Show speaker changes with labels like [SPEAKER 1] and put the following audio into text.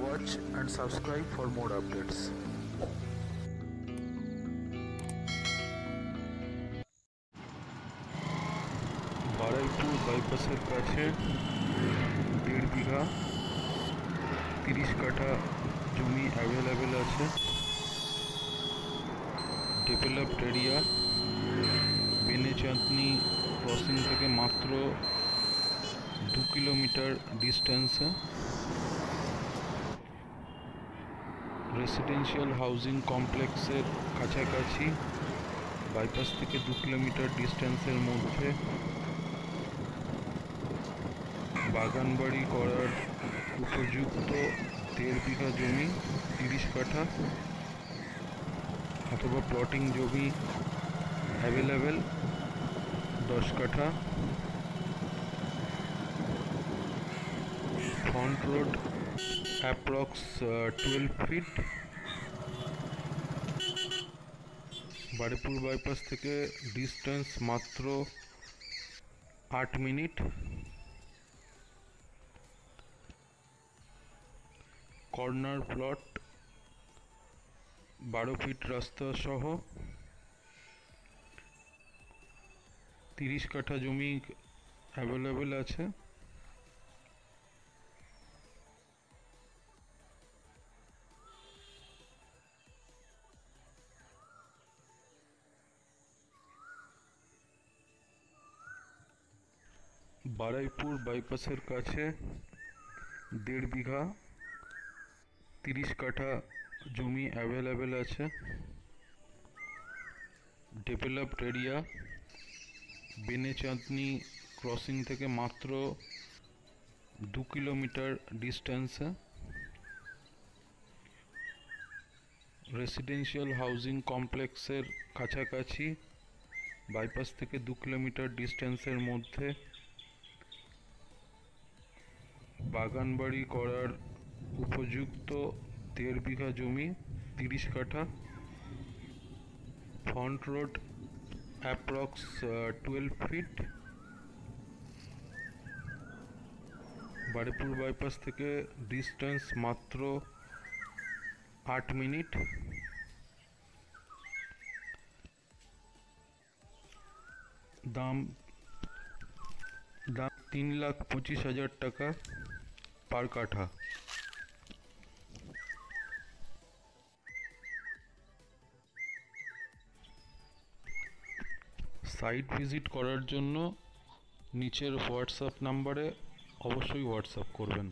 [SPEAKER 1] watch and subscribe for more updates. Baruipur বাইপাসের কাছে 1.5 বিঘা 30 কাঠা জমি অ্যাভেলেবেল আছে। ডেভেলপড এরিয়া, বেনেচাঁদনি ক্রসিং থেকে মাত্র 2 কিলোমিটার ডিস্টেন্সে। রেসিডেন্সিয়াল হাউজিং কমপ্লেক্সের কাছাকাছি, বাইপাস থেকে 2 কিলোমিটার ডিস্টেন্সের মধ্যে বাগানবাড়ি করার উপযুক্ত 1.5 বিঘা জমি 30 কাঠা অথবা প্লটিং জমি অ্যাভেলেবেল 10 কাঠা। Front road approx 12 feet. Baruipur bypass থেকে ডিস্টেন্স মাত্র 8 মিনিট। কর্নার প্লট, 12 ফিট রাস্তা সহ 30 কাঠা জমি অ্যাভেলেবেল আছে। বারুইপুর বাইপাসের কাছে 1.5 বিঘা 30 কাঠা জমি অ্যাভেলেবেল আছে। ডেভেলপড এরিয়া, বেনেচাঁদনি ক্রসিং থেকে মাত্র 2 কিলোমিটার ডিস্টেন্সে। রেসিডেন্সিয়াল হাউজিং কমপ্লেক্সের কাছাকাছি, বাইপাস থেকে 2 কিলোমিটার ডিস্টেন্সের মধ্যে বাগানবাড়ি করার উপযুক্ত 1.5 বিঘা জমি 30 কাঠা। Front road approx 12 feet. Baruipur bypass থেকে ডিস্টেন্স মাত্র 8 মিনিট। দাম 3,25,000 টাকা পার কাঠা। সাইট ভিজিট করার জন্য নিচের হোয়াটসঅ্যাপ নাম্বারে অবশ্যই হোয়াটসঅ্যাপ করবেন।